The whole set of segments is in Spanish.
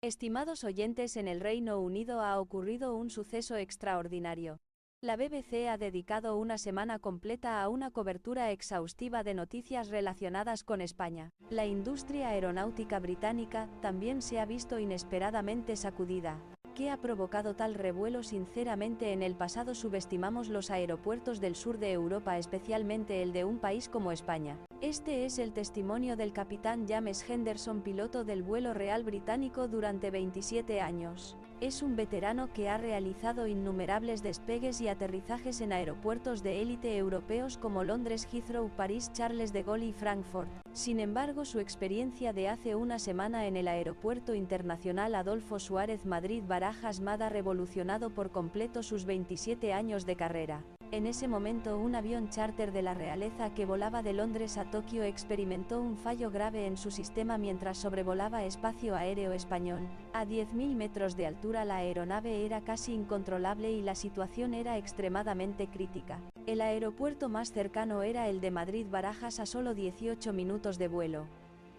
Estimados oyentes, en el Reino Unido ha ocurrido un suceso extraordinario. La BBC ha dedicado una semana completa a una cobertura exhaustiva de noticias relacionadas con España. La industria aeronáutica británica también se ha visto inesperadamente sacudida. ¿Qué ha provocado tal revuelo? Sinceramente, en el pasado subestimamos los aeropuertos del sur de Europa, especialmente el de un país como España. Este es el testimonio del capitán James Henderson, piloto del vuelo real británico durante 27 años. Es un veterano que ha realizado innumerables despegues y aterrizajes en aeropuertos de élite europeos como Londres Heathrow, París Charles de Gaulle y Frankfurt. Sin embargo, su experiencia de hace una semana en el Aeropuerto Internacional Adolfo Suárez Madrid-Barajas ha revolucionado por completo sus 27 años de carrera. En ese momento, un avión charter de la realeza que volaba de Londres a Tokio experimentó un fallo grave en su sistema mientras sobrevolaba espacio aéreo español. A 10.000 metros de altura, la aeronave era casi incontrolable y la situación era extremadamente crítica. El aeropuerto más cercano era el de Madrid-Barajas, a solo 18 minutos de vuelo.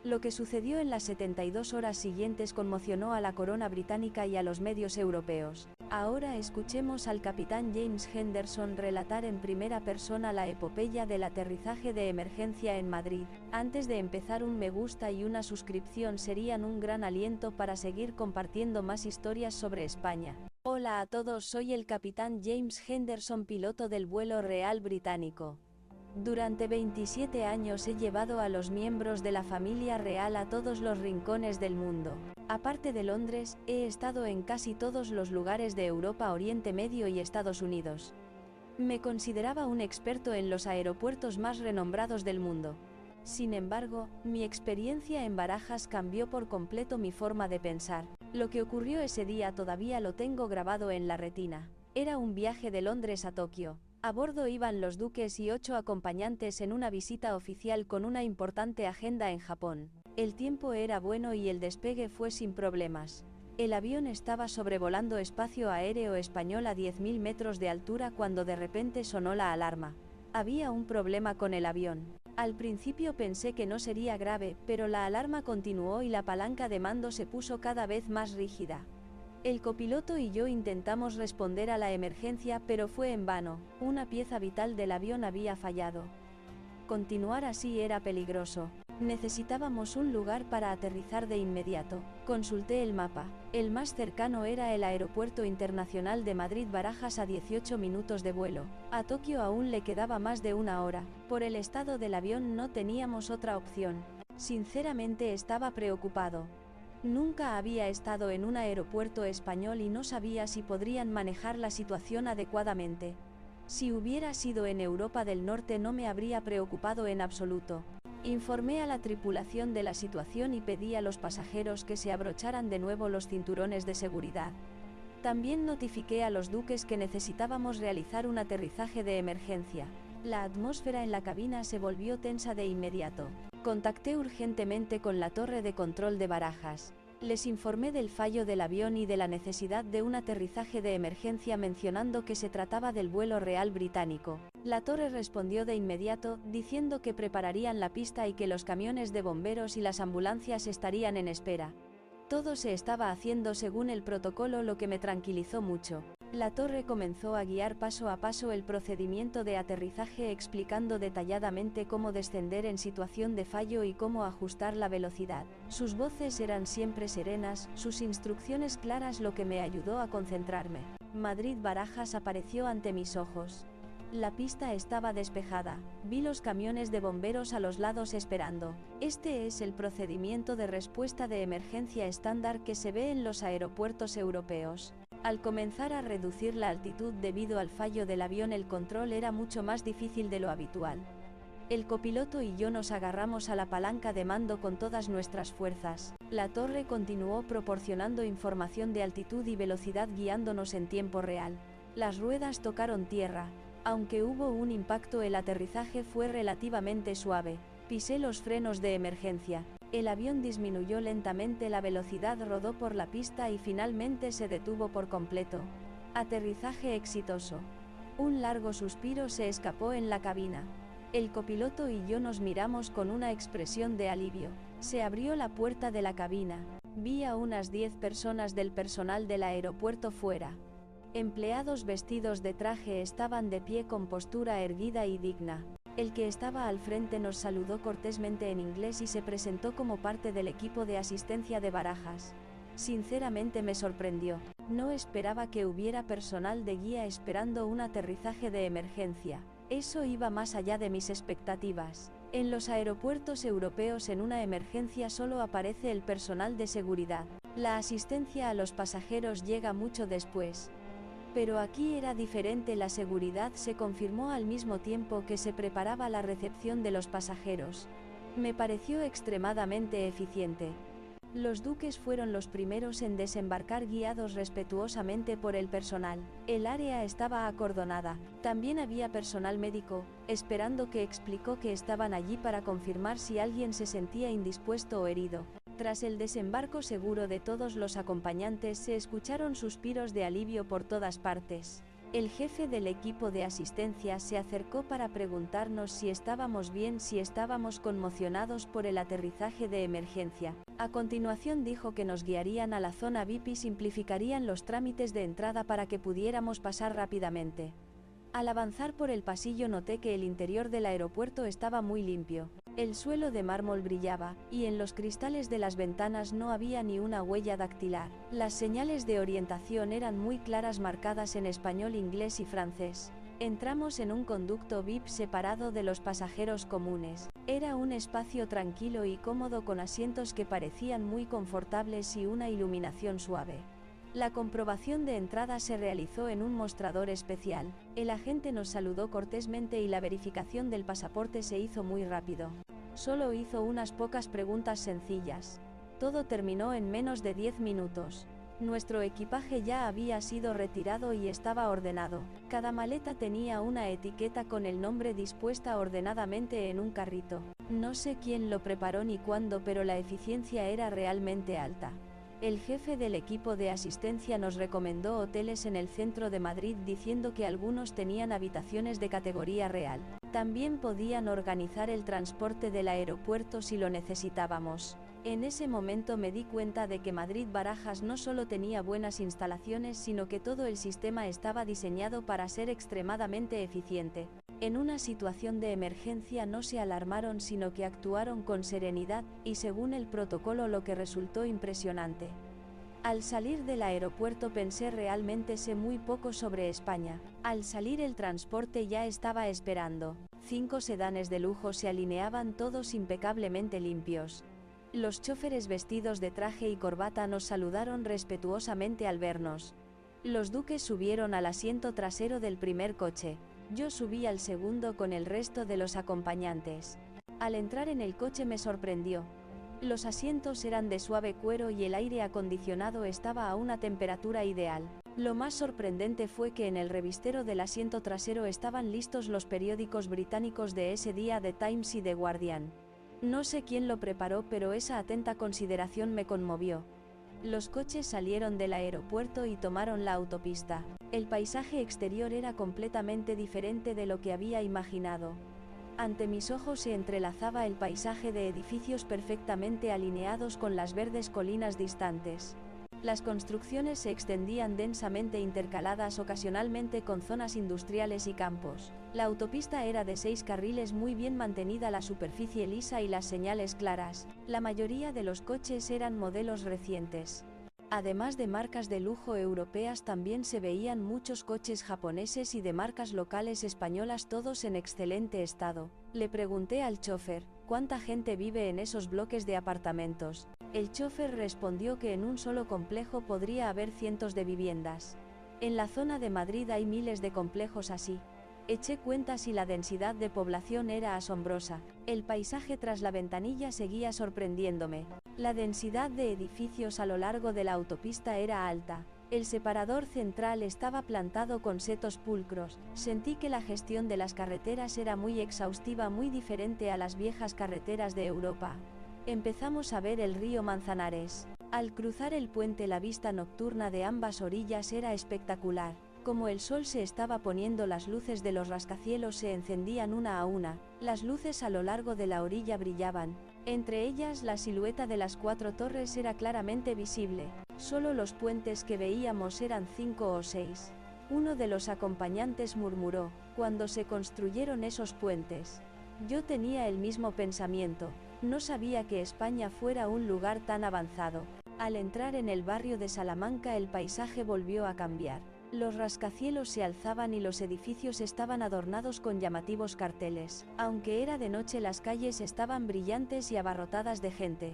Lo que sucedió en las 72 horas siguientes conmocionó a la corona británica y a los medios europeos. Ahora escuchemos al capitán James Henderson relatar en primera persona la epopeya del aterrizaje de emergencia en Madrid. Antes de empezar, un me gusta y una suscripción serían un gran aliento para seguir compartiendo más historias sobre España. Hola a todos, soy el capitán James Henderson, piloto del vuelo real británico. Durante 27 años he llevado a los miembros de la familia real a todos los rincones del mundo. Aparte de Londres, he estado en casi todos los lugares de Europa, Oriente Medio y Estados Unidos. Me consideraba un experto en los aeropuertos más renombrados del mundo. Sin embargo, mi experiencia en Barajas cambió por completo mi forma de pensar. Lo que ocurrió ese día todavía lo tengo grabado en la retina. Era un viaje de Londres a Tokio. A bordo iban los duques y 8 acompañantes en una visita oficial con una importante agenda en Japón. El tiempo era bueno y el despegue fue sin problemas. El avión estaba sobrevolando espacio aéreo español a 10.000 metros de altura cuando de repente sonó la alarma. Había un problema con el avión. Al principio pensé que no sería grave, pero la alarma continuó y la palanca de mando se puso cada vez más rígida. El copiloto y yo intentamos responder a la emergencia, pero fue en vano. Una pieza vital del avión había fallado. Continuar así era peligroso. Necesitábamos un lugar para aterrizar de inmediato. Consulté el mapa. El más cercano era el Aeropuerto Internacional de Madrid-Barajas, a 18 minutos de vuelo. A Tokio aún le quedaba más de una hora. Por el estado del avión no teníamos otra opción. Sinceramente estaba preocupado. Nunca había estado en un aeropuerto español y no sabía si podrían manejar la situación adecuadamente. Si hubiera sido en Europa del Norte no me habría preocupado en absoluto. Informé a la tripulación de la situación y pedí a los pasajeros que se abrocharan de nuevo los cinturones de seguridad. También notifiqué a los duques que necesitábamos realizar un aterrizaje de emergencia. La atmósfera en la cabina se volvió tensa de inmediato. Contacté urgentemente con la torre de control de Barajas. Les informé del fallo del avión y de la necesidad de un aterrizaje de emergencia, mencionando que se trataba del vuelo real británico. La torre respondió de inmediato, diciendo que prepararían la pista y que los camiones de bomberos y las ambulancias estarían en espera. Todo se estaba haciendo según el protocolo, lo que me tranquilizó mucho. La torre comenzó a guiar paso a paso el procedimiento de aterrizaje, explicando detalladamente cómo descender en situación de fallo y cómo ajustar la velocidad. Sus voces eran siempre serenas, sus instrucciones claras, lo que me ayudó a concentrarme. Madrid-Barajas apareció ante mis ojos. La pista estaba despejada. Vi los camiones de bomberos a los lados esperando. Este es el procedimiento de respuesta de emergencia estándar que se ve en los aeropuertos europeos. Al comenzar a reducir la altitud debido al fallo del avión, el control era mucho más difícil de lo habitual. El copiloto y yo nos agarramos a la palanca de mando con todas nuestras fuerzas. La torre continuó proporcionando información de altitud y velocidad, guiándonos en tiempo real. Las ruedas tocaron tierra. Aunque hubo un impacto, el aterrizaje fue relativamente suave. Pisé los frenos de emergencia. El avión disminuyó lentamente la velocidad, rodó por la pista y finalmente se detuvo por completo. Aterrizaje exitoso. Un largo suspiro se escapó en la cabina. El copiloto y yo nos miramos con una expresión de alivio. Se abrió la puerta de la cabina. Vi a unas 10 personas del personal del aeropuerto fuera. Empleados vestidos de traje estaban de pie con postura erguida y digna. El que estaba al frente nos saludó cortésmente en inglés y se presentó como parte del equipo de asistencia de Barajas. Sinceramente me sorprendió. No esperaba que hubiera personal de guía esperando un aterrizaje de emergencia. Eso iba más allá de mis expectativas. En los aeropuertos europeos en una emergencia solo aparece el personal de seguridad. La asistencia a los pasajeros llega mucho después. Pero aquí era diferente, la seguridad se confirmó al mismo tiempo que se preparaba la recepción de los pasajeros. Me pareció extremadamente eficiente. Los duques fueron los primeros en desembarcar guiados respetuosamente por el personal. El área estaba acordonada. También había personal médico, esperando, que explicó que estaban allí para confirmar si alguien se sentía indispuesto o herido. Tras el desembarco seguro de todos los acompañantes se escucharon suspiros de alivio por todas partes. El jefe del equipo de asistencia se acercó para preguntarnos si estábamos bien, si estábamos conmocionados por el aterrizaje de emergencia. A continuación dijo que nos guiarían a la zona VIP y simplificarían los trámites de entrada para que pudiéramos pasar rápidamente. Al avanzar por el pasillo noté que el interior del aeropuerto estaba muy limpio. El suelo de mármol brillaba, y en los cristales de las ventanas no había ni una huella dactilar. Las señales de orientación eran muy claras, marcadas en español, inglés y francés. Entramos en un conducto VIP separado de los pasajeros comunes. Era un espacio tranquilo y cómodo con asientos que parecían muy confortables y una iluminación suave. La comprobación de entrada se realizó en un mostrador especial. El agente nos saludó cortésmente y la verificación del pasaporte se hizo muy rápido. Solo hizo unas pocas preguntas sencillas. Todo terminó en menos de 10 minutos. Nuestro equipaje ya había sido retirado y estaba ordenado. Cada maleta tenía una etiqueta con el nombre dispuesta ordenadamente en un carrito. No sé quién lo preparó ni cuándo, pero la eficiencia era realmente alta. El jefe del equipo de asistencia nos recomendó hoteles en el centro de Madrid, diciendo que algunos tenían habitaciones de categoría real. También podían organizar el transporte del aeropuerto si lo necesitábamos. En ese momento me di cuenta de que Madrid-Barajas no solo tenía buenas instalaciones, sino que todo el sistema estaba diseñado para ser extremadamente eficiente. En una situación de emergencia no se alarmaron, sino que actuaron con serenidad y según el protocolo, lo que resultó impresionante. Al salir del aeropuerto pensé, realmente sé muy poco sobre España. Al salir el transporte ya estaba esperando. 5 sedanes de lujo se alineaban, todos impecablemente limpios. Los choferes vestidos de traje y corbata nos saludaron respetuosamente al vernos. Los duques subieron al asiento trasero del primer coche. Yo subí al segundo con el resto de los acompañantes. Al entrar en el coche me sorprendió. Los asientos eran de suave cuero y el aire acondicionado estaba a una temperatura ideal. Lo más sorprendente fue que en el revistero del asiento trasero estaban listos los periódicos británicos de ese día, The Times y The Guardian. No sé quién lo preparó, pero esa atenta consideración me conmovió. Los coches salieron del aeropuerto y tomaron la autopista. El paisaje exterior era completamente diferente de lo que había imaginado. Ante mis ojos se entrelazaba el paisaje de edificios perfectamente alineados con las verdes colinas distantes. Las construcciones se extendían densamente intercaladas ocasionalmente con zonas industriales y campos. La autopista era de 6 carriles, muy bien mantenida, la superficie lisa y las señales claras. La mayoría de los coches eran modelos recientes. Además de marcas de lujo europeas, también se veían muchos coches japoneses y de marcas locales españolas, todos en excelente estado. Le pregunté al chofer, ¿cuánta gente vive en esos bloques de apartamentos? El chofer respondió que en un solo complejo podría haber cientos de viviendas. En la zona de Madrid hay miles de complejos así. Eché cuentas y la densidad de población era asombrosa. El paisaje tras la ventanilla seguía sorprendiéndome. La densidad de edificios a lo largo de la autopista era alta. El separador central estaba plantado con setos pulcros. Sentí que la gestión de las carreteras era muy exhaustiva, muy diferente a las viejas carreteras de Europa. Empezamos a ver el río Manzanares. Al cruzar el puente, la vista nocturna de ambas orillas era espectacular. Como el sol se estaba poniendo, las luces de los rascacielos se encendían una a una. Las luces a lo largo de la orilla brillaban, Entre ellas la silueta de las 4 torres era claramente visible. Solo los puentes que veíamos eran 5 o 6. Uno de los acompañantes murmuró: «Cuando se construyeron esos puentes». Yo tenía el mismo pensamiento. No sabía que España fuera un lugar tan avanzado. Al entrar en el barrio de Salamanca el paisaje volvió a cambiar. Los rascacielos se alzaban y los edificios estaban adornados con llamativos carteles. Aunque era de noche, las calles estaban brillantes y abarrotadas de gente.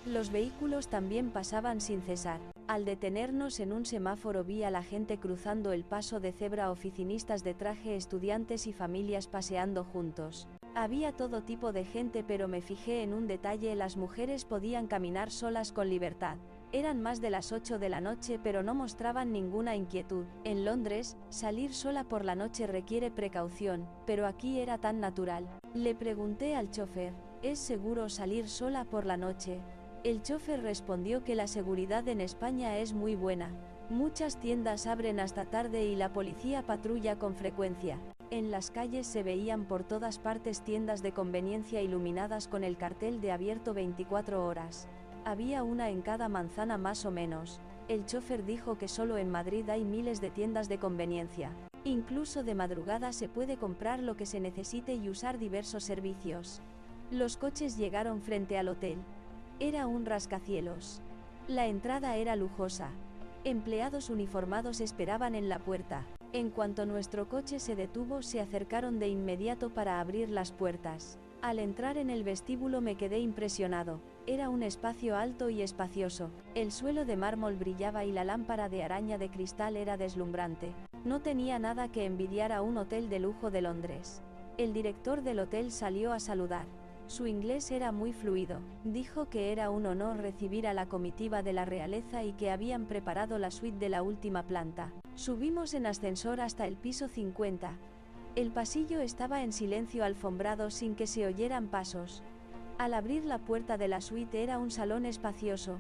Los vehículos también pasaban sin cesar. Al detenernos en un semáforo vi a la gente cruzando el paso de cebra, oficinistas de traje, estudiantes y familias paseando juntos. Había todo tipo de gente, pero me fijé en un detalle: las mujeres podían caminar solas con libertad. Eran más de las 8 de la noche, pero no mostraban ninguna inquietud. En Londres, salir sola por la noche requiere precaución, pero aquí era tan natural. Le pregunté al chofer: ¿es seguro salir sola por la noche? El chofer respondió que la seguridad en España es muy buena. Muchas tiendas abren hasta tarde y la policía patrulla con frecuencia. En las calles se veían por todas partes tiendas de conveniencia iluminadas con el cartel de abierto 24 horas. Había una en cada manzana más o menos. El chofer dijo que solo en Madrid hay miles de tiendas de conveniencia. Incluso de madrugada se puede comprar lo que se necesite y usar diversos servicios. Los coches llegaron frente al hotel. Era un rascacielos. La entrada era lujosa. Empleados uniformados esperaban en la puerta. En cuanto nuestro coche se detuvo, se acercaron de inmediato para abrir las puertas. Al entrar en el vestíbulo me quedé impresionado. Era un espacio alto y espacioso. El suelo de mármol brillaba y la lámpara de araña de cristal era deslumbrante. No tenía nada que envidiar a un hotel de lujo de Londres. El director del hotel salió a saludar. Su inglés era muy fluido. Dijo que era un honor recibir a la comitiva de la realeza y que habían preparado la suite de la última planta. Subimos en ascensor hasta el piso 50. El pasillo estaba en silencio alfombrado sin que se oyeran pasos. Al abrir la puerta de la suite era un salón espacioso.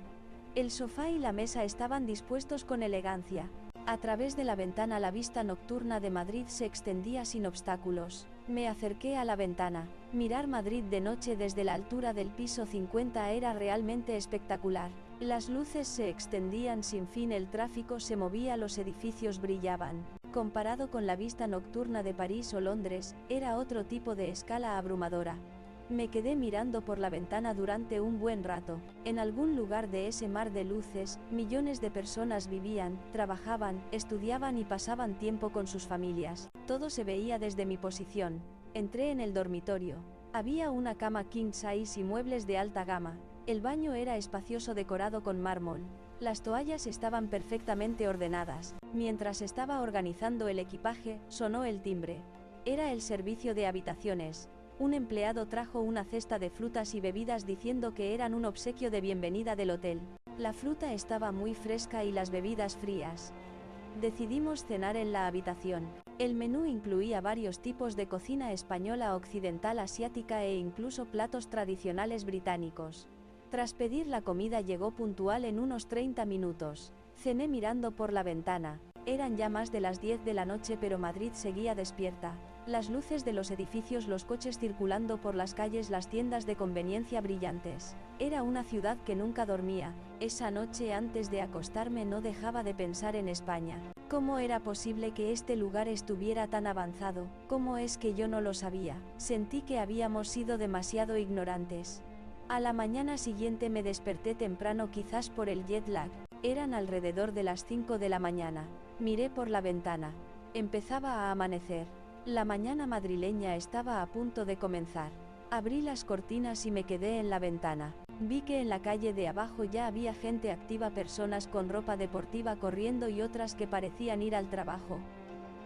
El sofá y la mesa estaban dispuestos con elegancia. A través de la ventana la vista nocturna de Madrid se extendía sin obstáculos. Me acerqué a la ventana. Mirar Madrid de noche desde la altura del piso 50 era realmente espectacular. Las luces se extendían sin fin, el tráfico se movía, los edificios brillaban. Comparado con la vista nocturna de París o Londres, era otro tipo de escala abrumadora. Me quedé mirando por la ventana durante un buen rato. En algún lugar de ese mar de luces, millones de personas vivían, trabajaban, estudiaban y pasaban tiempo con sus familias. Todo se veía desde mi posición. Entré en el dormitorio. Había una cama king size y muebles de alta gama. El baño era espacioso, decorado con mármol. Las toallas estaban perfectamente ordenadas. Mientras estaba organizando el equipaje, sonó el timbre. Era el servicio de habitaciones. Un empleado trajo una cesta de frutas y bebidas diciendo que eran un obsequio de bienvenida del hotel. La fruta estaba muy fresca y las bebidas frías. Decidimos cenar en la habitación. El menú incluía varios tipos de cocina española, occidental, asiática e incluso platos tradicionales británicos. Tras pedir la comida llegó puntual en unos 30 minutos. Cené mirando por la ventana. Eran ya más de las 10 de la noche, pero Madrid seguía despierta. Las luces de los edificios, los coches circulando por las calles, las tiendas de conveniencia brillantes. Era una ciudad que nunca dormía. Esa noche, antes de acostarme, no dejaba de pensar en España. ¿Cómo era posible que este lugar estuviera tan avanzado? ¿Cómo es que yo no lo sabía? Sentí que habíamos sido demasiado ignorantes. A la mañana siguiente me desperté temprano, quizás por el jet lag. Eran alrededor de las 5 de la mañana. Miré por la ventana. Empezaba a amanecer. La mañana madrileña estaba a punto de comenzar. Abrí las cortinas y me quedé en la ventana. Vi que en la calle de abajo ya había gente activa, personas con ropa deportiva corriendo y otras que parecían ir al trabajo.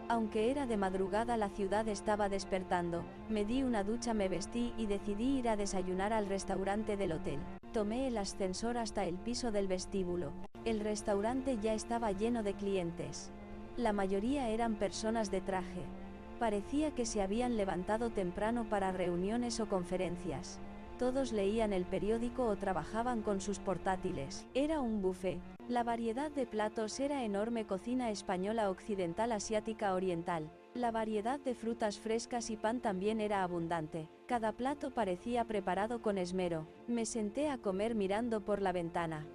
Aunque era de madrugada, la ciudad estaba despertando. Me di una ducha, me vestí y decidí ir a desayunar al restaurante del hotel. Tomé el ascensor hasta el piso del vestíbulo. El restaurante ya estaba lleno de clientes. La mayoría eran personas de traje. Parecía que se habían levantado temprano para reuniones o conferencias. Todos leían el periódico o trabajaban con sus portátiles. Era un buffet. La variedad de platos era enorme: cocina española, occidental, asiática, oriental. La variedad de frutas frescas y pan también era abundante. Cada plato parecía preparado con esmero. Me senté a comer mirando por la ventana.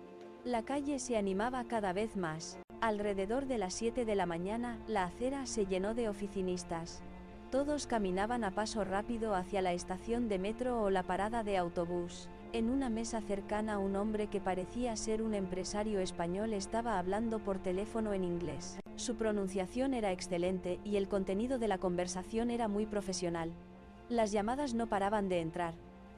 La calle se animaba cada vez más. Alrededor de las 7 de la mañana, la acera se llenó de oficinistas. Todos caminaban a paso rápido hacia la estación de metro o la parada de autobús. En una mesa cercana, un hombre que parecía ser un empresario español estaba hablando por teléfono en inglés. Su pronunciación era excelente y el contenido de la conversación era muy profesional. Las llamadas no paraban de entrar.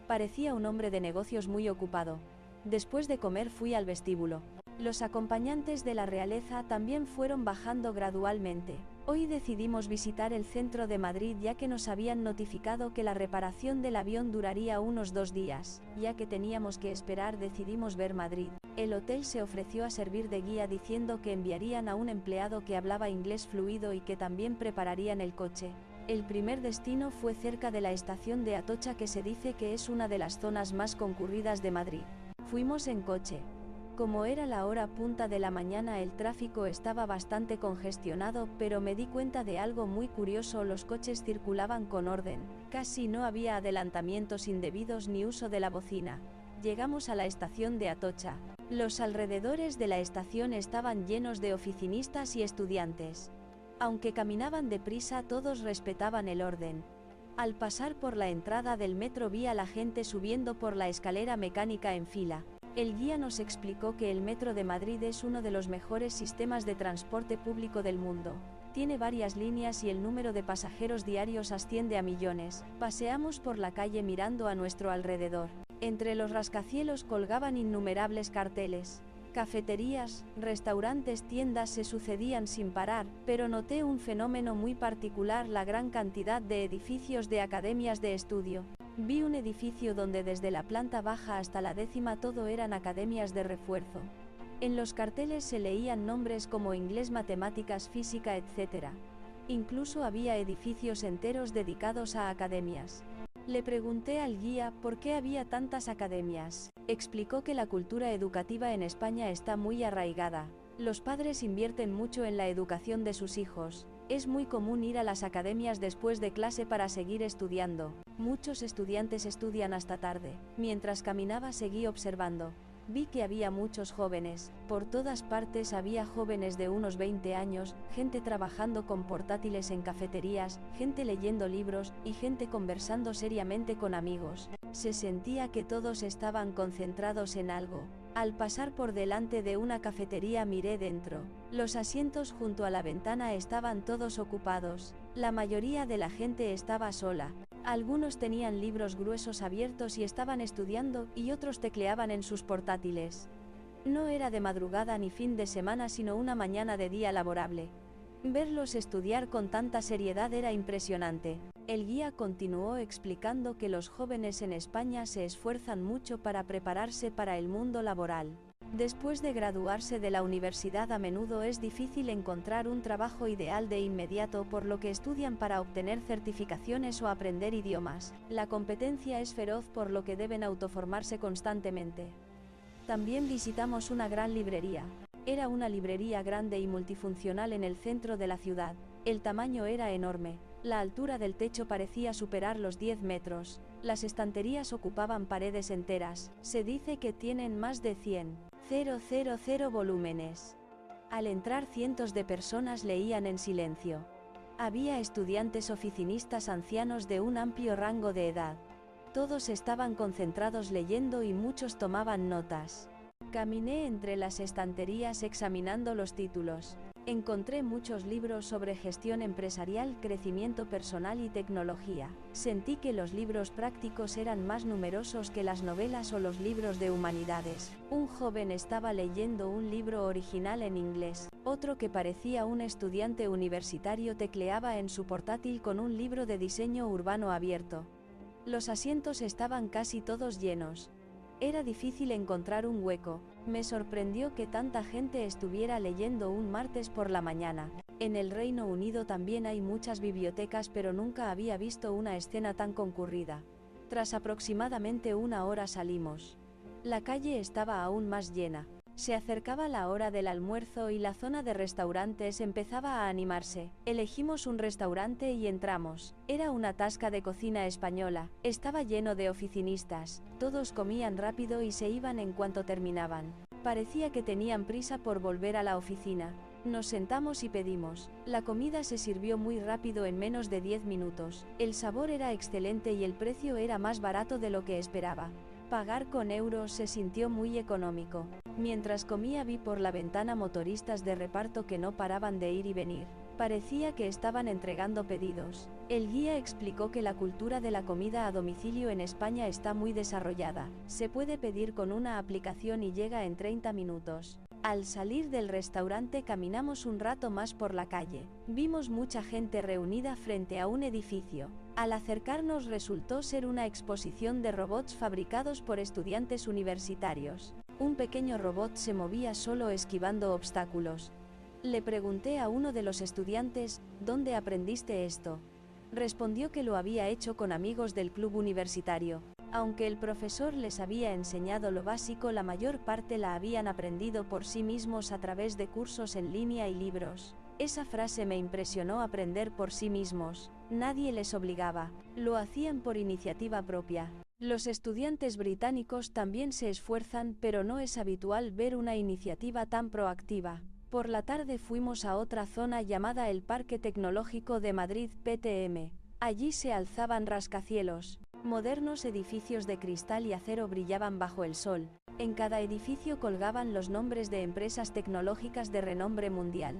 Parecía un hombre de negocios muy ocupado. Después de comer fui al vestíbulo. Los acompañantes de la realeza también fueron bajando gradualmente. Hoy decidimos visitar el centro de Madrid ya que nos habían notificado que la reparación del avión duraría unos 2 días. Ya que teníamos que esperar, decidimos ver Madrid. El hotel se ofreció a servir de guía diciendo que enviarían a un empleado que hablaba inglés fluido y que también prepararían el coche. El primer destino fue cerca de la estación de Atocha, que se dice que es una de las zonas más concurridas de Madrid. Fuimos en coche. Como era la hora punta de la mañana, el tráfico estaba bastante congestionado, pero me di cuenta de algo muy curioso: los coches circulaban con orden. Casi no había adelantamientos indebidos ni uso de la bocina. Llegamos a la estación de Atocha. Los alrededores de la estación estaban llenos de oficinistas y estudiantes. Aunque caminaban deprisa, todos respetaban el orden. Al pasar por la entrada del metro vi a la gente subiendo por la escalera mecánica en fila. El guía nos explicó que el metro de Madrid es uno de los mejores sistemas de transporte público del mundo. Tiene varias líneas y el número de pasajeros diarios asciende a millones. Paseamos por la calle mirando a nuestro alrededor. Entre los rascacielos colgaban innumerables carteles. Cafeterías, restaurantes, tiendas se sucedían sin parar, pero noté un fenómeno muy particular: la gran cantidad de edificios de academias de estudio. Vi un edificio donde desde la planta baja hasta la 10ª todo eran academias de refuerzo. En los carteles se leían nombres como inglés, matemáticas, física, etc. Incluso había edificios enteros dedicados a academias. Le pregunté al guía por qué había tantas academias. Explicó que la cultura educativa en España está muy arraigada. Los padres invierten mucho en la educación de sus hijos. Es muy común ir a las academias después de clase para seguir estudiando. Muchos estudiantes estudian hasta tarde. Mientras caminaba seguí observando. Vi que había muchos jóvenes. Por todas partes había jóvenes de unos 20 años, gente trabajando con portátiles en cafeterías, gente leyendo libros, y gente conversando seriamente con amigos. Se sentía que todos estaban concentrados en algo. Al pasar por delante de una cafetería miré dentro. Los asientos junto a la ventana estaban todos ocupados. La mayoría de la gente estaba sola. Algunos tenían libros gruesos abiertos y estaban estudiando, y otros tecleaban en sus portátiles. No era de madrugada ni fin de semana, sino una mañana de día laborable. Verlos estudiar con tanta seriedad era impresionante. El guía continuó explicando que los jóvenes en España se esfuerzan mucho para prepararse para el mundo laboral. Después de graduarse de la universidad, a menudo es difícil encontrar un trabajo ideal de inmediato, por lo que estudian para obtener certificaciones o aprender idiomas. La competencia es feroz, por lo que deben autoformarse constantemente. También visitamos una gran librería. Era una librería grande y multifuncional en el centro de la ciudad. El tamaño era enorme. La altura del techo parecía superar los 10 metros. Las ocupaban paredes enteras. Se dice que tienen más de 100,000 volúmenes. Al entrar, cientos de personas leían en silencio. Había estudiantes, oficinistas, ancianos de un amplio rango de edad. Todos estaban concentrados leyendo y muchos tomaban notas. Caminé entre las estanterías examinando los títulos. Encontré muchos libros sobre gestión empresarial, crecimiento personal y tecnología. Sentí que los libros prácticos eran más numerosos que las novelas o los libros de humanidades. Un joven estaba leyendo un libro original en inglés. Otro, que parecía un estudiante universitario, tecleaba en su portátil con un libro de diseño urbano abierto. Los asientos estaban casi todos llenos. Era difícil encontrar un hueco. Me sorprendió que tanta gente estuviera leyendo un martes por la mañana. En el Reino Unido también hay muchas bibliotecas, pero nunca había visto una escena tan concurrida. Tras aproximadamente una hora salimos. La calle estaba aún más llena. Se acercaba la hora del almuerzo y la zona de restaurantes empezaba a animarse. Elegimos un restaurante y entramos. Era una tasca de cocina española. Estaba lleno de oficinistas. Todos comían rápido y se iban en cuanto terminaban. Parecía que tenían prisa por volver a la oficina. Nos sentamos y pedimos. La comida se sirvió muy rápido en menos de 10 minutos. El sabor era excelente y el precio era más barato de lo que esperaba. Pagar con euros se sintió muy económico. Mientras comía vi por la ventana motoristas de reparto que no paraban de ir y venir. Parecía que estaban entregando pedidos. El guía explicó que la cultura de la comida a domicilio en España está muy desarrollada. Se puede pedir con una aplicación y llega en 30 minutos. Al salir del restaurante caminamos un rato más por la calle. Vimos mucha gente reunida frente a un edificio. Al acercarnos resultó ser una exposición de robots fabricados por estudiantes universitarios. Un pequeño robot se movía solo esquivando obstáculos. Le pregunté a uno de los estudiantes, ¿dónde aprendiste esto? Respondió que lo había hecho con amigos del club universitario. Aunque el profesor les había enseñado lo básico, la mayor parte la habían aprendido por sí mismos a través de cursos en línea y libros. Esa frase me impresionó. Aprender por sí mismos. Nadie les obligaba, lo hacían por iniciativa propia. Los estudiantes británicos también se esfuerzan, pero no es habitual ver una iniciativa tan proactiva. Por la tarde fuimos a otra zona llamada el Parque Tecnológico de Madrid, PTM. Allí se alzaban rascacielos. Modernos edificios de cristal y acero brillaban bajo el sol. En cada edificio colgaban los nombres de empresas tecnológicas de renombre mundial.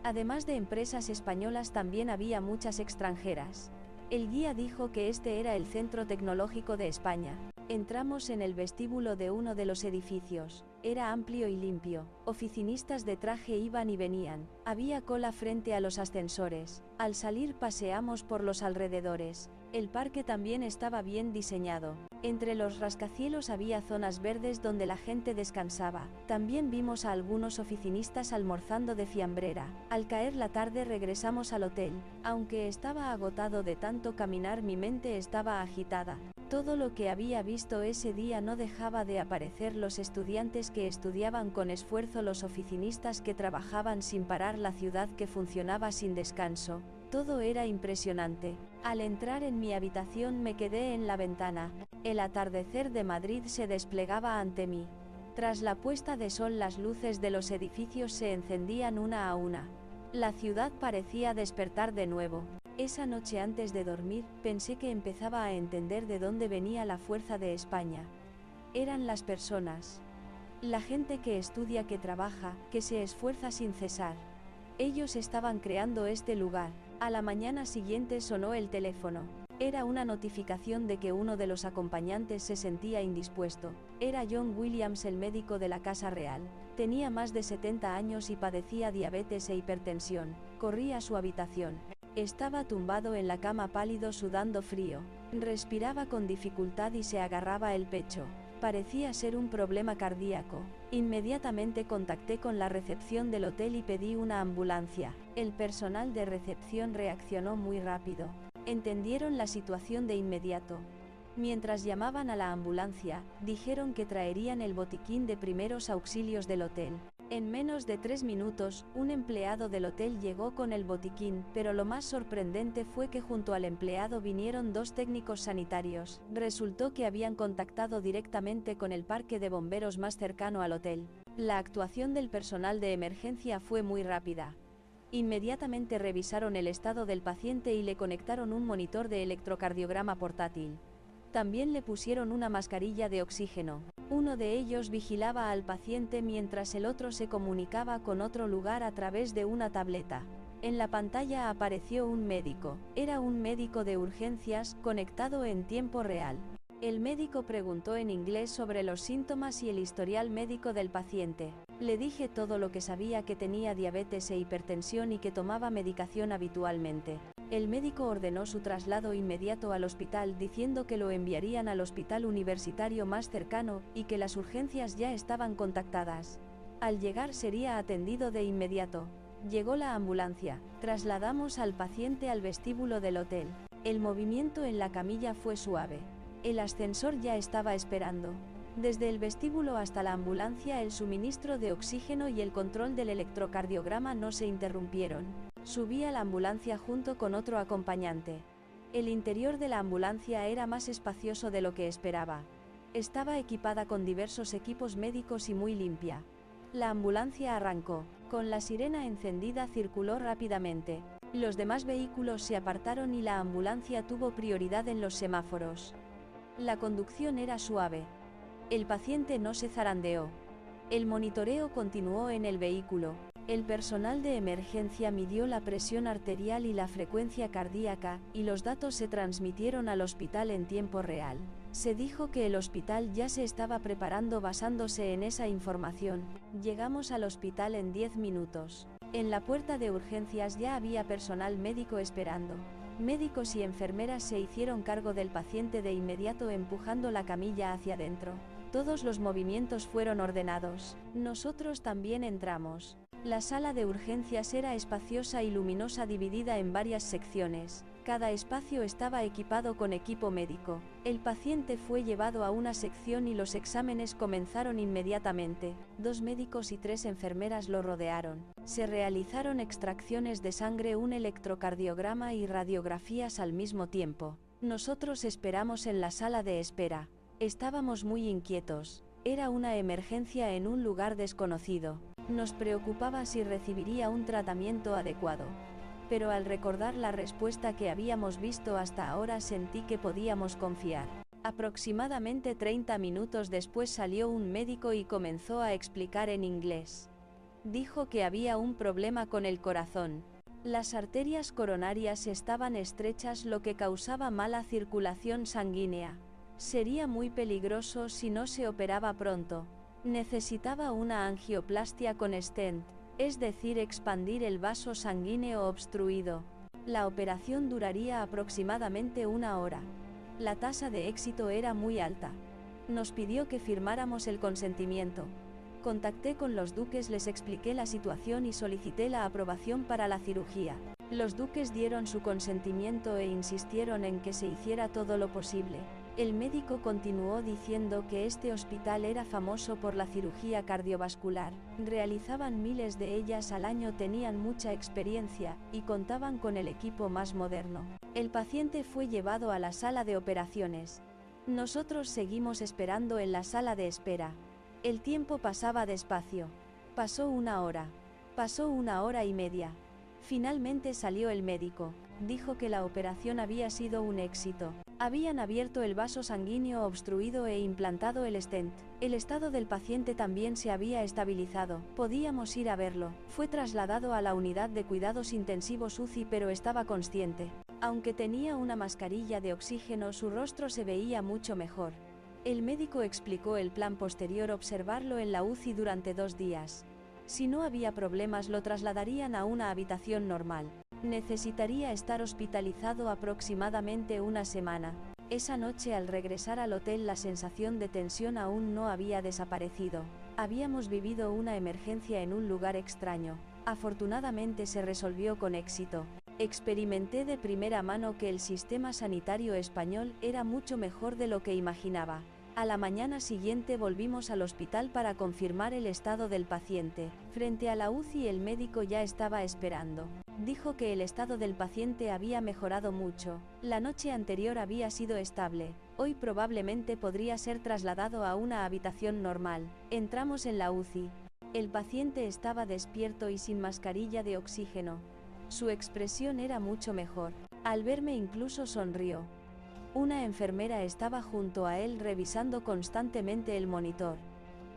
Además de empresas españolas también había muchas extranjeras. El guía dijo que este era el centro tecnológico de España. Entramos en el vestíbulo de uno de los edificios. Era amplio y limpio. Oficinistas de traje iban y venían. Había cola frente a los ascensores. Al salir paseamos por los alrededores. El parque también estaba bien diseñado. Entre los rascacielos había zonas verdes donde la gente descansaba. También vimos a algunos oficinistas almorzando de fiambrera. Al caer la tarde regresamos al hotel. Aunque estaba agotado de tanto caminar, mi mente estaba agitada. Todo lo que había visto ese día no dejaba de aparecer: los estudiantes que estudiaban con esfuerzo, los oficinistas que trabajaban sin parar, la ciudad que funcionaba sin descanso. Todo era impresionante. Al entrar en mi habitación me quedé en la ventana. El atardecer de Madrid se desplegaba ante mí. Tras la puesta de sol las luces de los edificios se encendían una a una. La ciudad parecía despertar de nuevo. Esa noche antes de dormir, pensé que empezaba a entender de dónde venía la fuerza de España. Eran las personas. La gente que estudia, que trabaja, que se esfuerza sin cesar. Ellos estaban creando este lugar. A la mañana siguiente sonó el teléfono. Era una notificación de que uno de los acompañantes se sentía indispuesto. Era John Williams, el médico de la Casa Real. Tenía más de 70 años y padecía diabetes e hipertensión. Corrí a su habitación. Estaba tumbado en la cama, pálido, sudando frío. Respiraba con dificultad y se agarraba el pecho. Parecía ser un problema cardíaco. Inmediatamente contacté con la recepción del hotel y pedí una ambulancia. El personal de recepción reaccionó muy rápido. Entendieron la situación de inmediato. Mientras llamaban a la ambulancia, dijeron que traerían el botiquín de primeros auxilios del hotel. En menos de 3 minutos, un empleado del hotel llegó con el botiquín, pero lo más sorprendente fue que junto al empleado vinieron 2 técnicos sanitarios. Resultó que habían contactado directamente con el parque de bomberos más cercano al hotel. La actuación del personal de emergencia fue muy rápida. Inmediatamente revisaron el estado del paciente y le conectaron un monitor de electrocardiograma portátil. También le pusieron una mascarilla de oxígeno. Uno de ellos vigilaba al paciente mientras el otro se comunicaba con otro lugar a través de una tableta. En la pantalla apareció un médico. Era un médico de urgencias, conectado en tiempo real. El médico preguntó en inglés sobre los síntomas y el historial médico del paciente. Le dije todo lo que sabía: que tenía diabetes e hipertensión y que tomaba medicación habitualmente. El médico ordenó su traslado inmediato al hospital, diciendo que lo enviarían al hospital universitario más cercano y que las urgencias ya estaban contactadas. Al llegar sería atendido de inmediato. Llegó la ambulancia. Trasladamos al paciente al vestíbulo del hotel. El movimiento en la camilla fue suave. El ascensor ya estaba esperando. Desde el vestíbulo hasta la ambulancia el suministro de oxígeno y el control del electrocardiograma no se interrumpieron. Subí a la ambulancia junto con otro acompañante. El interior de la ambulancia era más espacioso de lo que esperaba. Estaba equipada con diversos equipos médicos y muy limpia. La ambulancia arrancó. Con la sirena encendida circuló rápidamente. Los demás vehículos se apartaron y la ambulancia tuvo prioridad en los semáforos. La conducción era suave. El paciente no se zarandeó. El monitoreo continuó en el vehículo. El personal de emergencia midió la presión arterial y la frecuencia cardíaca, y los datos se transmitieron al hospital en tiempo real. Se dijo que el hospital ya se estaba preparando basándose en esa información. Llegamos al hospital en 10 minutos. En la puerta de urgencias ya había personal médico esperando. Médicos y enfermeras se hicieron cargo del paciente de inmediato empujando la camilla hacia adentro. Todos los movimientos fueron ordenados. Nosotros también entramos. La sala de urgencias era espaciosa y luminosa, dividida en varias secciones. Cada espacio estaba equipado con equipo médico. El paciente fue llevado a una sección y los exámenes comenzaron inmediatamente. 2 médicos y 3 enfermeras lo rodearon. Se realizaron extracciones de sangre, un electrocardiograma y radiografías al mismo tiempo. Nosotros esperamos en la sala de espera. Estábamos muy inquietos. Era una emergencia en un lugar desconocido. Nos preocupaba si recibiría un tratamiento adecuado. Pero al recordar la respuesta que habíamos visto hasta ahora sentí que podíamos confiar. Aproximadamente 30 minutos después salió un médico y comenzó a explicar en inglés. Dijo que había un problema con el corazón. Las arterias coronarias estaban estrechas, lo que causaba mala circulación sanguínea. Sería muy peligroso si no se operaba pronto. Necesitaba una angioplastia con stent, es decir, expandir el vaso sanguíneo obstruido. La operación duraría aproximadamente 1 hora. La tasa de éxito era muy alta. Nos pidió que firmáramos el consentimiento. Contacté con los duques, les expliqué la situación y solicité la aprobación para la cirugía. Los duques dieron su consentimiento e insistieron en que se hiciera todo lo posible. El médico continuó diciendo que este hospital era famoso por la cirugía cardiovascular. Realizaban miles de ellas al año, tenían mucha experiencia y contaban con el equipo más moderno. El paciente fue llevado a la sala de operaciones. Nosotros seguimos esperando en la sala de espera. El tiempo pasaba despacio. Pasó 1 hora. Pasó 1 hora y media. Finalmente salió el médico. Dijo que la operación había sido un éxito. Habían abierto el vaso sanguíneo obstruido e implantado el stent. El estado del paciente también se había estabilizado. Podíamos ir a verlo. Fue trasladado a la unidad de cuidados intensivos UCI, pero estaba consciente. Aunque tenía una mascarilla de oxígeno, su rostro se veía mucho mejor. El médico explicó el plan posterior: observarlo en la UCI durante 2 días. Si no había problemas, lo trasladarían a una habitación normal. Necesitaría estar hospitalizado aproximadamente 1 semana. Esa noche, al regresar al hotel, la sensación de tensión aún no había desaparecido. Habíamos vivido una emergencia en un lugar extraño. Afortunadamente se resolvió con éxito. Experimenté de primera mano que el sistema sanitario español era mucho mejor de lo que imaginaba. A la mañana siguiente volvimos al hospital para confirmar el estado del paciente. Frente a la UCI el médico ya estaba esperando. Dijo que el estado del paciente había mejorado mucho. La noche anterior había sido estable. Hoy probablemente podría ser trasladado a una habitación normal. Entramos en la UCI. El paciente estaba despierto y sin mascarilla de oxígeno. Su expresión era mucho mejor. Al verme incluso sonrió. Una enfermera estaba junto a él revisando constantemente el monitor.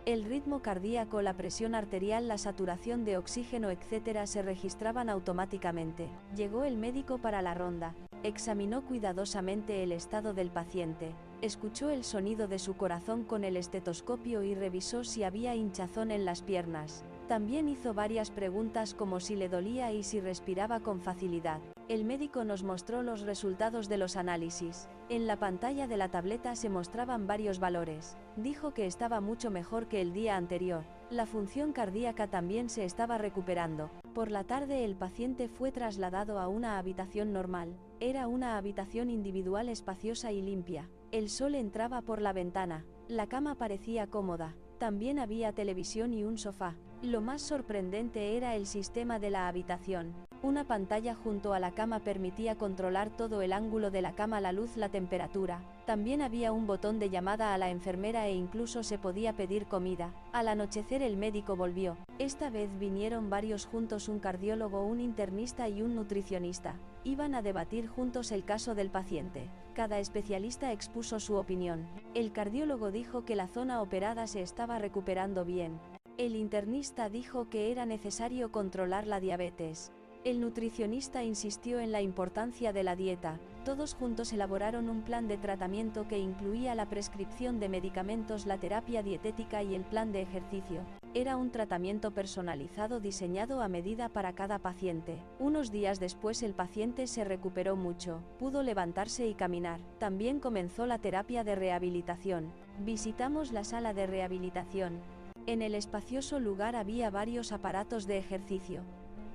El ritmo cardíaco, la presión arterial, la saturación de oxígeno, etc. se registraban automáticamente. Llegó el médico para la ronda. Examinó cuidadosamente el estado del paciente. Escuchó el sonido de su corazón con el estetoscopio y revisó si había hinchazón en las piernas. También hizo varias preguntas como si le dolía y si respiraba con facilidad. El médico nos mostró los resultados de los análisis. En la pantalla de la tableta se mostraban varios valores. Dijo que estaba mucho mejor que el día anterior. La función cardíaca también se estaba recuperando. Por la tarde el paciente fue trasladado a una habitación normal. Era una habitación individual espaciosa y limpia. El sol entraba por la ventana. La cama parecía cómoda. También había televisión y un sofá. Lo más sorprendente era el sistema de la habitación. Una pantalla junto a la cama permitía controlar todo el ángulo de la cama, la luz, la temperatura. También había un botón de llamada a la enfermera e incluso se podía pedir comida. Al anochecer el médico volvió. Esta vez vinieron varios juntos, un cardiólogo, un internista y un nutricionista. Iban a debatir juntos el caso del paciente. Cada especialista expuso su opinión. El cardiólogo dijo que la zona operada se estaba recuperando bien. El internista dijo que era necesario controlar la diabetes. El nutricionista insistió en la importancia de la dieta. Todos juntos elaboraron un plan de tratamiento que incluía la prescripción de medicamentos, la terapia dietética y el plan de ejercicio. Era un tratamiento personalizado diseñado a medida para cada paciente. Unos días después el paciente se recuperó mucho, pudo levantarse y caminar. También comenzó la terapia de rehabilitación. Visitamos la sala de rehabilitación. En el espacioso lugar había varios aparatos de ejercicio.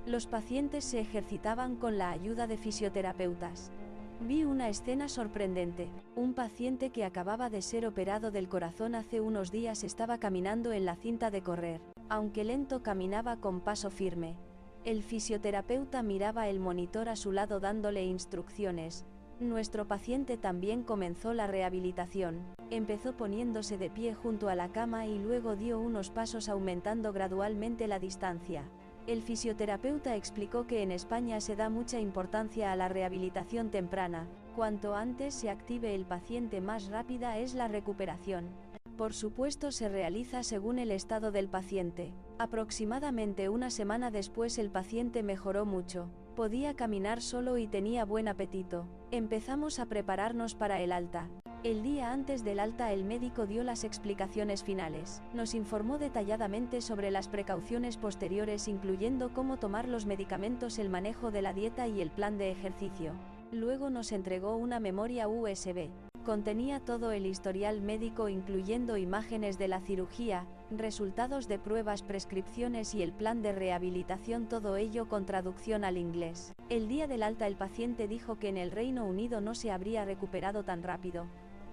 Los pacientes se ejercitaban con la ayuda de fisioterapeutas. Vi una escena sorprendente. Un paciente que acababa de ser operado del corazón hace unos días estaba caminando en la cinta de correr. Aunque lento, caminaba con paso firme. El fisioterapeuta miraba el monitor a su lado dándole instrucciones. Nuestro paciente también comenzó la rehabilitación. Empezó poniéndose de pie junto a la cama y luego dio unos pasos aumentando gradualmente la distancia. El fisioterapeuta explicó que en España se da mucha importancia a la rehabilitación temprana. Cuanto antes se active el paciente, más rápida es la recuperación. Por supuesto, se realiza según el estado del paciente. Aproximadamente una semana después el paciente mejoró mucho. Podía caminar solo y tenía buen apetito. Empezamos a prepararnos para el alta. El día antes del alta el médico dio las explicaciones finales. Nos informó detalladamente sobre las precauciones posteriores, incluyendo cómo tomar los medicamentos, el manejo de la dieta y el plan de ejercicio. Luego nos entregó una memoria USB. Contenía todo el historial médico, incluyendo imágenes de la cirugía, resultados de pruebas, prescripciones y el plan de rehabilitación, todo ello con traducción al inglés. El día del alta el paciente dijo que en el Reino Unido no se habría recuperado tan rápido.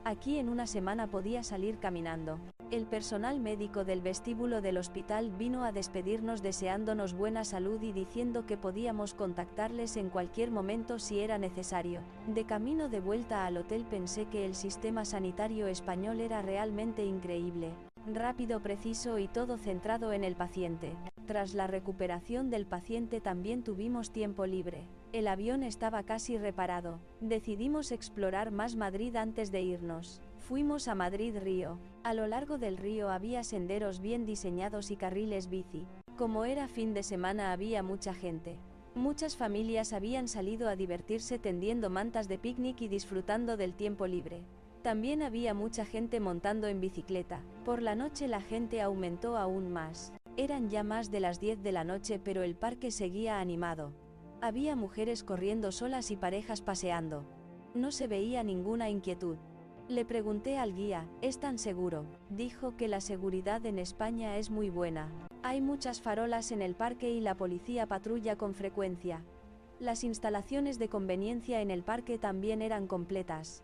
Aquí en una semana podía salir caminando. El personal médico del vestíbulo del hospital vino a despedirnos deseándonos buena salud y diciendo que podíamos contactarles en cualquier momento si era necesario. De camino de vuelta al hotel pensé que el sistema sanitario español era realmente increíble. Rápido, preciso y todo centrado en el paciente. Tras la recuperación del paciente también tuvimos tiempo libre. El avión estaba casi reparado. Decidimos explorar más Madrid antes de irnos. Fuimos a Madrid-Río. A lo largo del río había senderos bien diseñados y carriles bici. Como era fin de semana había mucha gente. Muchas familias habían salido a divertirse tendiendo mantas de picnic y disfrutando del tiempo libre. También había mucha gente montando en bicicleta. Por la noche la gente aumentó aún más. Eran ya más de las 10 de la noche, pero el parque seguía animado. Había mujeres corriendo solas y parejas paseando. No se veía ninguna inquietud. Le pregunté al guía, ¿es tan seguro? Dijo que la seguridad en España es muy buena. Hay muchas farolas en el parque y la policía patrulla con frecuencia. Las instalaciones de conveniencia en el parque también eran completas.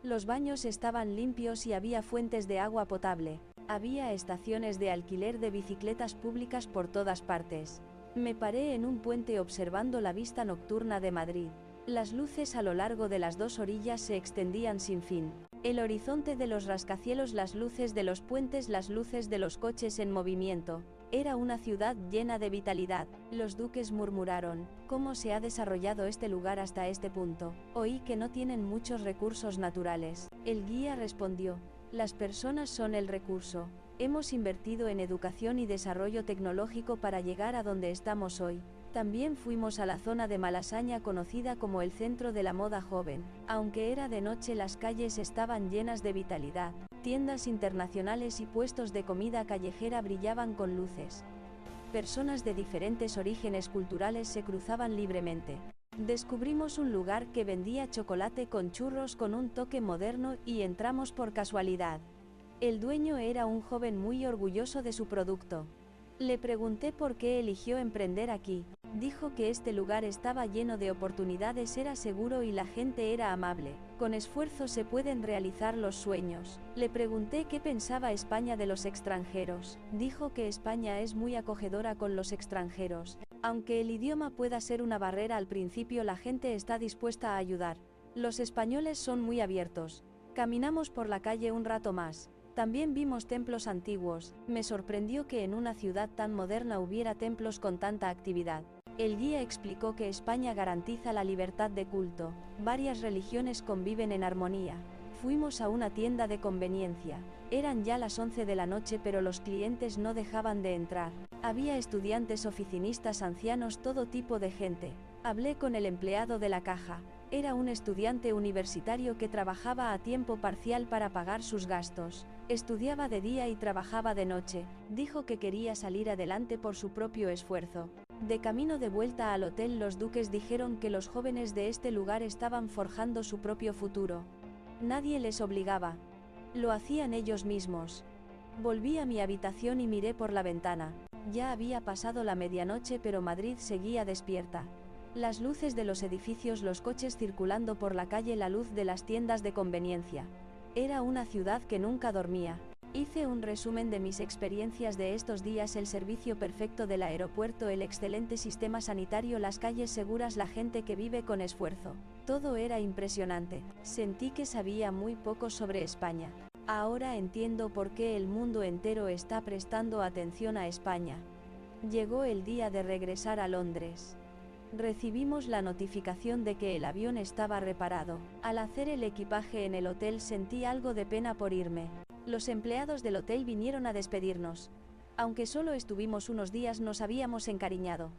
Los baños estaban limpios y había fuentes de agua potable. Había estaciones de alquiler de bicicletas públicas por todas partes. Me paré en un puente observando la vista nocturna de Madrid. Las luces a lo largo de las dos orillas se extendían sin fin. El horizonte de los rascacielos, las luces de los puentes, las luces de los coches en movimiento. Era una ciudad llena de vitalidad. Los duques murmuraron, ¿cómo se ha desarrollado este lugar hasta este punto? Oí que no tienen muchos recursos naturales. El guía respondió, las personas son el recurso. Hemos invertido en educación y desarrollo tecnológico para llegar a donde estamos hoy. También fuimos a la zona de Malasaña, conocida como el centro de la moda joven. Aunque era de noche, las calles estaban llenas de vitalidad. Tiendas internacionales y puestos de comida callejera brillaban con luces. Personas de diferentes orígenes culturales se cruzaban libremente. Descubrimos un lugar que vendía chocolate con churros con un toque moderno y entramos por casualidad. El dueño era un joven muy orgulloso de su producto. Le pregunté por qué eligió emprender aquí. Dijo que este lugar estaba lleno de oportunidades, era seguro y la gente era amable. Con esfuerzo se pueden realizar los sueños. Le pregunté qué pensaba España de los extranjeros. Dijo que España es muy acogedora con los extranjeros. Aunque el idioma pueda ser una barrera al principio, la gente está dispuesta a ayudar. Los españoles son muy abiertos. Caminamos por la calle un rato más. También vimos templos antiguos. Me sorprendió que en una ciudad tan moderna hubiera templos con tanta actividad. El guía explicó que España garantiza la libertad de culto. Varias religiones conviven en armonía. Fuimos a una tienda de conveniencia. Eran ya las 11 de la noche, pero los clientes no dejaban de entrar. Había estudiantes, oficinistas, ancianos, todo tipo de gente. Hablé con el empleado de la caja. Era un estudiante universitario que trabajaba a tiempo parcial para pagar sus gastos. Estudiaba de día y trabajaba de noche. Dijo que quería salir adelante por su propio esfuerzo. De camino de vuelta al hotel, los duques dijeron que los jóvenes de este lugar estaban forjando su propio futuro. Nadie les obligaba. Lo hacían ellos mismos. Volví a mi habitación y miré por la ventana. Ya había pasado la medianoche, pero Madrid seguía despierta. Las luces de los edificios, los coches circulando por la calle, la luz de las tiendas de conveniencia. Era una ciudad que nunca dormía. Hice un resumen de mis experiencias de estos días: el servicio perfecto del aeropuerto, el excelente sistema sanitario, las calles seguras, la gente que vive con esfuerzo. Todo era impresionante. Sentí que sabía muy poco sobre España. Ahora entiendo por qué el mundo entero está prestando atención a España. Llegó el día de regresar a Londres. Recibimos la notificación de que el avión estaba reparado. Al hacer el equipaje en el hotel sentí algo de pena por irme. Los empleados del hotel vinieron a despedirnos. Aunque solo estuvimos unos días, nos habíamos encariñado.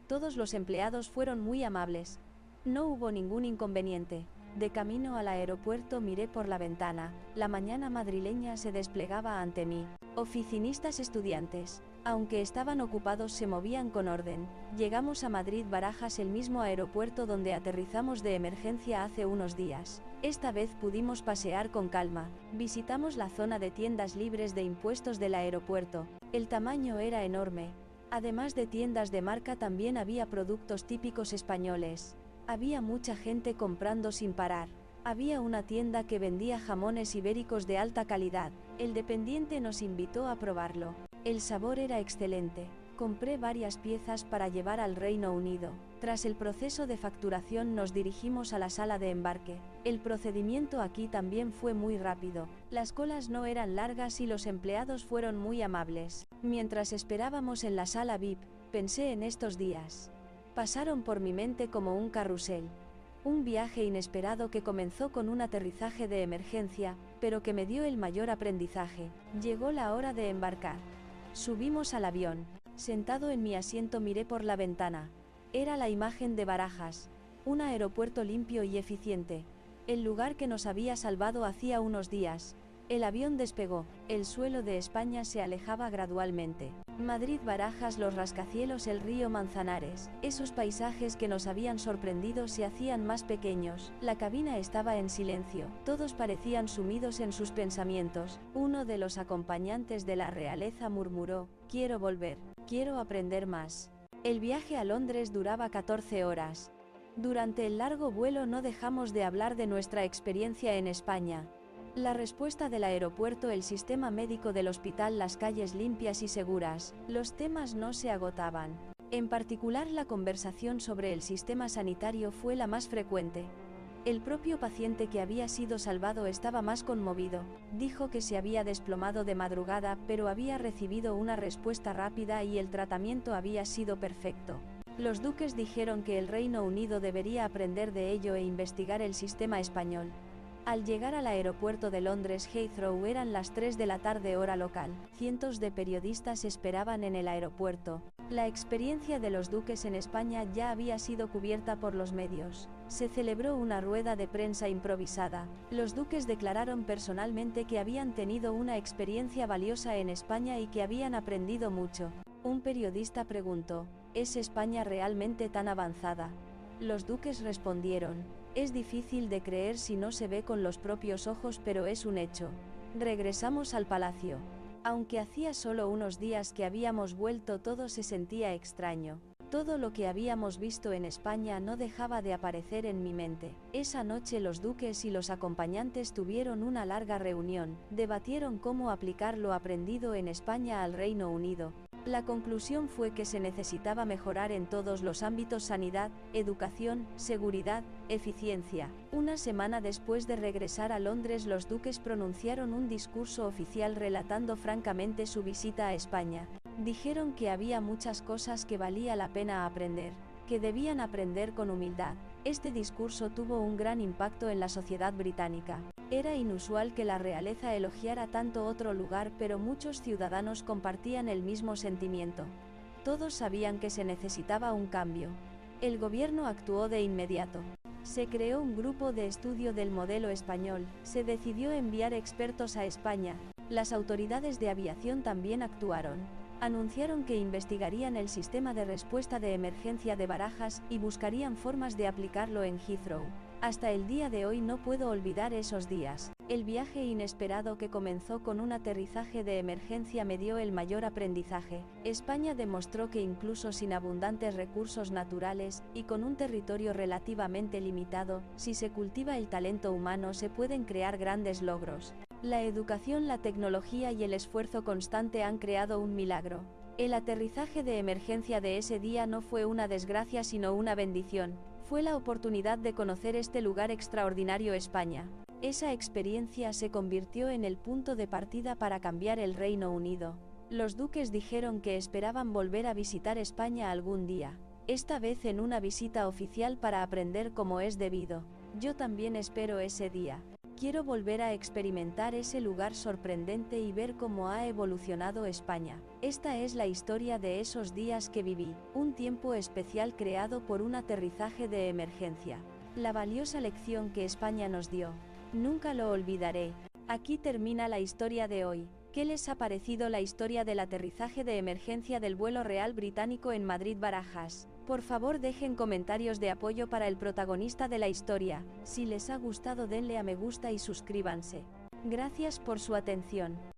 Todos los empleados fueron muy amables. No hubo ningún inconveniente. De camino al aeropuerto miré por la ventana. La mañana madrileña se desplegaba ante mí. Oficinistas, estudiantes. Aunque estaban ocupados, se movían con orden. Llegamos a Madrid-Barajas, el mismo aeropuerto donde aterrizamos de emergencia hace unos días. Esta vez pudimos pasear con calma. Visitamos la zona de tiendas libres de impuestos del aeropuerto. El tamaño era enorme. Además de tiendas de marca, también había productos típicos españoles. Había mucha gente comprando sin parar. Había una tienda que vendía jamones ibéricos de alta calidad. El dependiente nos invitó a probarlo. El sabor era excelente. Compré varias piezas para llevar al Reino Unido. Tras el proceso de facturación nos dirigimos a la sala de embarque. El procedimiento aquí también fue muy rápido. Las colas no eran largas y los empleados fueron muy amables. Mientras esperábamos en la sala VIP, pensé en estos días. Pasaron por mi mente como un carrusel. Un viaje inesperado que comenzó con un aterrizaje de emergencia, pero que me dio el mayor aprendizaje. Llegó la hora de embarcar. Subimos al avión. Sentado en mi asiento miré por la ventana. Era la imagen de Barajas. Un aeropuerto limpio y eficiente. El lugar que nos había salvado hacía unos días. El avión despegó. El suelo de España se alejaba gradualmente. Madrid-Barajas, los rascacielos, el río Manzanares. Esos paisajes que nos habían sorprendido se hacían más pequeños. La cabina estaba en silencio. Todos parecían sumidos en sus pensamientos. Uno de los acompañantes de la realeza murmuró: "Quiero volver. Quiero aprender más". El viaje a Londres duraba 14 horas. Durante el largo vuelo no dejamos de hablar de nuestra experiencia en España. La respuesta del aeropuerto, el sistema médico del hospital, las calles limpias y seguras. Los temas no se agotaban. En particular, la conversación sobre el sistema sanitario fue la más frecuente. El propio paciente que había sido salvado estaba más conmovido. Dijo que se había desplomado de madrugada, pero había recibido una respuesta rápida y el tratamiento había sido perfecto. Los duques dijeron que el Reino Unido debería aprender de ello e investigar el sistema español. Al llegar al aeropuerto de Londres Heathrow eran las 3 de la tarde hora local. Cientos de periodistas esperaban en el aeropuerto. La experiencia de los duques en España ya había sido cubierta por los medios. Se celebró una rueda de prensa improvisada. Los duques declararon personalmente que habían tenido una experiencia valiosa en España y que habían aprendido mucho. Un periodista preguntó: ¿Es España realmente tan avanzada? Los duques respondieron: es difícil de creer si no se ve con los propios ojos, pero es un hecho. Regresamos al palacio. Aunque hacía solo unos días que habíamos vuelto, todo se sentía extraño. Todo lo que habíamos visto en España no dejaba de aparecer en mi mente. Esa noche los duques y los acompañantes tuvieron una larga reunión, debatieron cómo aplicar lo aprendido en España al Reino Unido. La conclusión fue que se necesitaba mejorar en todos los ámbitos: sanidad, educación, seguridad, eficiencia. Una semana después de regresar a Londres, los duques pronunciaron un discurso oficial relatando francamente su visita a España. Dijeron que había muchas cosas que valía la pena aprender, que debían aprender con humildad. Este discurso tuvo un gran impacto en la sociedad británica. Era inusual que la realeza elogiara tanto otro lugar, pero muchos ciudadanos compartían el mismo sentimiento. Todos sabían que se necesitaba un cambio. El gobierno actuó de inmediato. Se creó un grupo de estudio del modelo español, se decidió enviar expertos a España. Las autoridades de aviación también actuaron. Anunciaron que investigarían el sistema de respuesta de emergencia de Barajas y buscarían formas de aplicarlo en Heathrow. Hasta el día de hoy no puedo olvidar esos días. El viaje inesperado que comenzó con un aterrizaje de emergencia me dio el mayor aprendizaje. España demostró que incluso sin abundantes recursos naturales, y con un territorio relativamente limitado, si se cultiva el talento humano se pueden crear grandes logros. La educación, la tecnología y el esfuerzo constante han creado un milagro. El aterrizaje de emergencia de ese día no fue una desgracia sino una bendición. Fue la oportunidad de conocer este lugar extraordinario, España. Esa experiencia se convirtió en el punto de partida para cambiar el Reino Unido. Los duques dijeron que esperaban volver a visitar España algún día, esta vez en una visita oficial para aprender como es debido. Yo también espero ese día. Quiero volver a experimentar ese lugar sorprendente y ver cómo ha evolucionado España. Esta es la historia de esos días que viví, un tiempo especial creado por un aterrizaje de emergencia. La valiosa lección que España nos dio. Nunca lo olvidaré. Aquí termina la historia de hoy. ¿Qué les ha parecido la historia del aterrizaje de emergencia del vuelo real británico en Madrid-Barajas? Por favor dejen comentarios de apoyo para el protagonista de la historia. Si les ha gustado denle a me gusta y suscríbanse. Gracias por su atención.